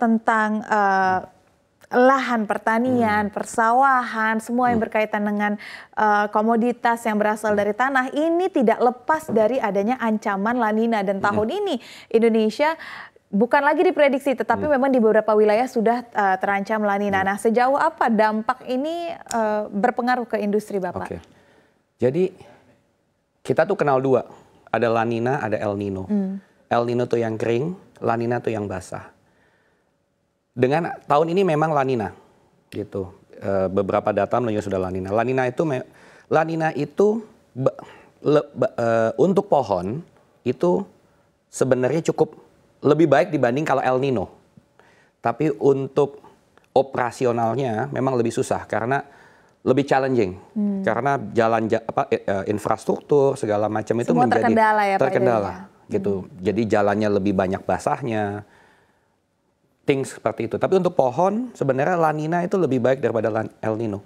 tentang lahan pertanian, persawahan, semua yang berkaitan dengan komoditas yang berasal dari tanah, ini tidak lepas dari adanya ancaman La Nina. Dan tahun ini Indonesia bukan lagi diprediksi, tetapi memang di beberapa wilayah sudah terancam La Nina. Nah, sejauh apa dampak ini berpengaruh ke industri Bapak? Oke. Jadi kita tuh kenal dua, ada La Nina, ada El Nino. El Nino tuh yang kering, La Nina tuh yang basah. Dengan tahun ini memang La Nina, gitu. Beberapa data menunjukkan sudah La Nina. La Nina itu untuk pohon itu sebenarnya cukup lebih baik dibanding kalau El Nino. Tapi untuk operasionalnya memang lebih susah karena lebih challenging. Karena infrastruktur segala macam itu semua menjadi terkendala. Gitu. Jadi jalannya lebih banyak basahnya, things seperti itu. Tapi untuk pohon sebenarnya La Nina itu lebih baik daripada El Nino.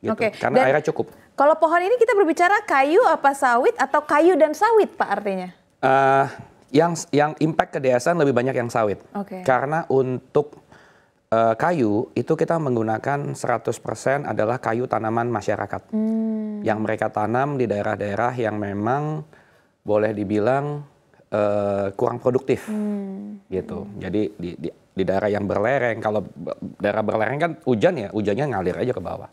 Gitu. Karena airnya cukup. Kalau pohon ini kita berbicara kayu apa sawit atau kayu dan sawit Pak artinya? Yang impact ke desa lebih banyak yang sawit. Karena untuk kayu itu kita menggunakan 100% adalah kayu tanaman masyarakat. Yang mereka tanam di daerah-daerah yang memang boleh dibilang kurang produktif, gitu. Jadi di daerah yang berlereng, kalau daerah berlereng kan hujannya ngalir aja ke bawah.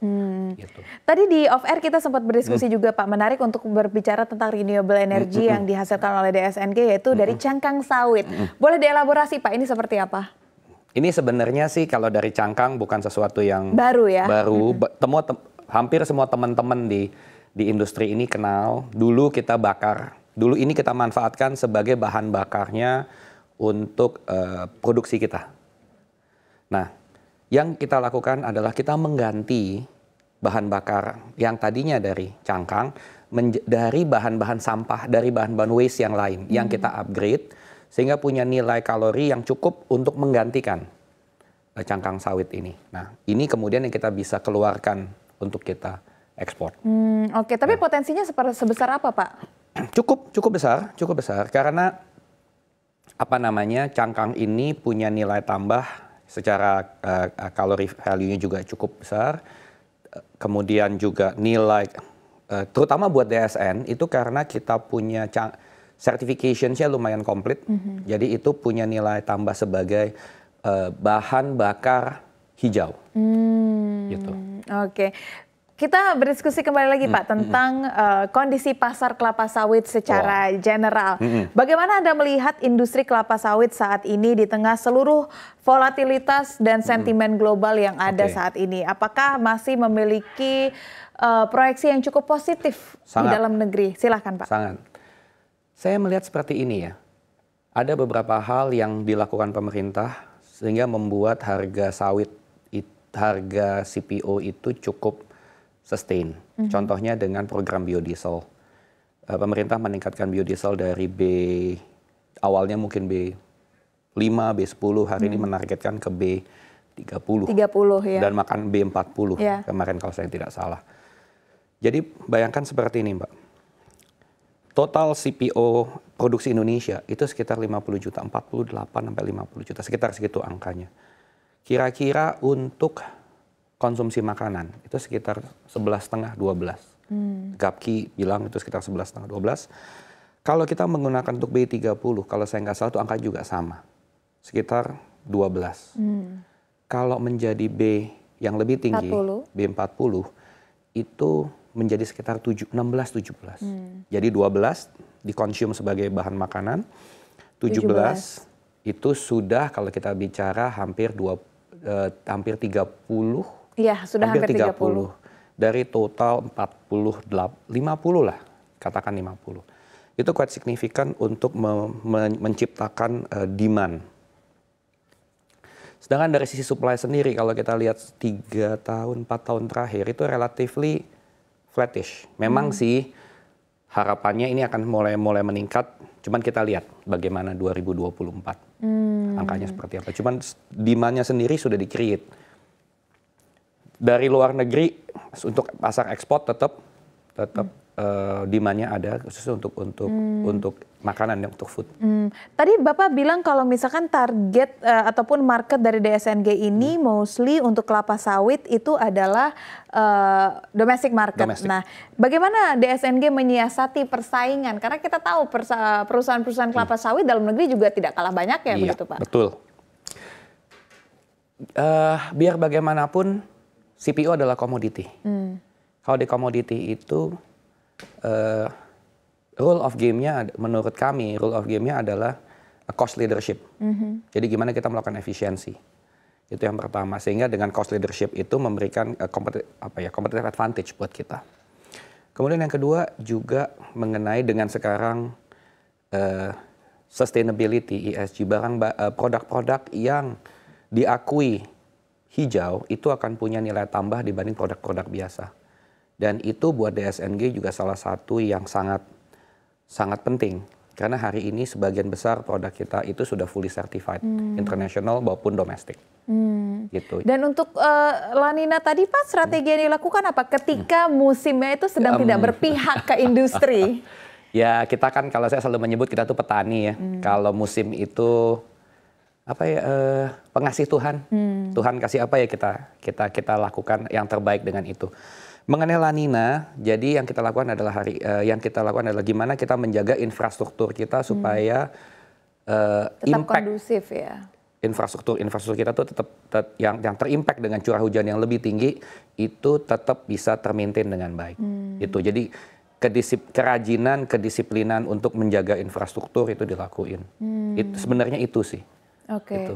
Gitu. Tadi di off air kita sempat berdiskusi juga Pak, menarik untuk berbicara tentang renewable energy yang dihasilkan oleh DSNG yaitu dari cangkang sawit. Boleh dielaborasi Pak, ini seperti apa? Ini sebenarnya sih kalau dari cangkang bukan sesuatu yang baru ya. Hampir semua teman-teman di industri ini kenal. Dulu kita bakar. Dulu ini kita manfaatkan sebagai bahan bakarnya untuk produksi kita. Nah, yang kita lakukan adalah kita mengganti bahan bakar yang tadinya dari cangkang dari bahan-bahan sampah, dari bahan-bahan waste yang lain yang kita upgrade sehingga punya nilai kalori yang cukup untuk menggantikan cangkang sawit ini. Nah, ini kemudian yang kita bisa keluarkan untuk kita ekspor. Tapi potensinya sebesar apa Pak? Cukup besar karena cangkang ini punya nilai tambah secara kalori value-nya juga cukup besar. Kemudian juga nilai terutama buat DSN itu karena kita punya certification-nya lumayan komplit. Jadi itu punya nilai tambah sebagai bahan bakar hijau. Gitu. Kita berdiskusi kembali lagi Pak tentang kondisi pasar kelapa sawit secara general. Bagaimana Anda melihat industri kelapa sawit saat ini di tengah seluruh volatilitas dan sentimen global yang ada saat ini? Apakah masih memiliki proyeksi yang cukup positif di dalam negeri? Silahkan Pak. Sangat. Saya melihat seperti ini ya. Ada beberapa hal yang dilakukan pemerintah sehingga membuat harga sawit, harga CPO itu cukup sustain. Contohnya dengan program biodiesel. Pemerintah meningkatkan biodiesel dari awalnya mungkin B5, B10, hari ini menargetkan ke B30. Ya. Dan makan B40 kemarin kalau saya tidak salah. Jadi bayangkan seperti ini Mbak. Total CPO produksi Indonesia itu sekitar 50 juta, 48 sampai 50 juta, sekitar segitu angkanya. Kira-kira untuk konsumsi makanan itu sekitar 11,5-12. Gapki bilang itu sekitar 11,5-12. Kalau kita menggunakan untuk B30, kalau saya nggak salah itu angka juga sama. Sekitar 12. Kalau menjadi B yang lebih tinggi, 40. B40, itu menjadi sekitar 16-17. Jadi 12 dikonsum sebagai bahan makanan, 17 itu sudah kalau kita bicara hampir 30. Iya, sudah hampir 30. Dari total 50 lah, katakan 50. Itu quite signifikan untuk menciptakan demand. Sedangkan dari sisi supply sendiri, kalau kita lihat 3 tahun, 4 tahun terakhir, itu relatively flattish. Memang sih harapannya ini akan mulai meningkat, cuman kita lihat bagaimana 2024. Angkanya seperti apa. Cuman demand-nya sendiri sudah di-create. Dari luar negeri untuk pasar ekspor tetap demand-nya ada khusus untuk makanan, untuk food. Tadi Bapak bilang kalau misalkan target ataupun market dari DSNG ini mostly untuk kelapa sawit itu adalah domestic market. Nah, bagaimana DSNG menyiasati persaingan? Karena kita tahu perusahaan-perusahaan kelapa sawit dalam negeri juga tidak kalah banyak ya, begitu Pak? Betul. Biar bagaimanapun CPO adalah komoditi. Kalau di komoditi itu rule of game-nya, menurut kami rule of game-nya adalah cost leadership. Jadi gimana kita melakukan efisiensi, itu yang pertama. Sehingga dengan cost leadership itu memberikan competitive advantage buat kita. Kemudian yang kedua juga mengenai dengan sekarang sustainability, ESG, produk-produk yang diakui hijau itu akan punya nilai tambah dibanding produk-produk biasa. Dan itu buat DSNG juga salah satu yang sangat penting. Karena hari ini sebagian besar produk kita itu sudah fully certified, international maupun domestik. Gitu. Dan untuk La Nina tadi Pak, strategi yang dilakukan apa ketika musimnya itu sedang tidak berpihak ke industri? Ya kita kan, kalau saya selalu menyebut kita tuh petani ya. Kalau musim itu pengasih Tuhan. Tuhan kasih apa ya kita lakukan yang terbaik dengan itu. Mengenai La Nina, jadi yang kita lakukan adalah gimana kita menjaga infrastruktur kita supaya tetap impact kondusif ya. Infrastruktur kita tuh tetap yang terimpact dengan curah hujan yang lebih tinggi itu tetap bisa termaintain dengan baik. Itu jadi kerajinan, kedisiplinan untuk menjaga infrastruktur itu dilakuin. Sebenarnya itu sih. Oke.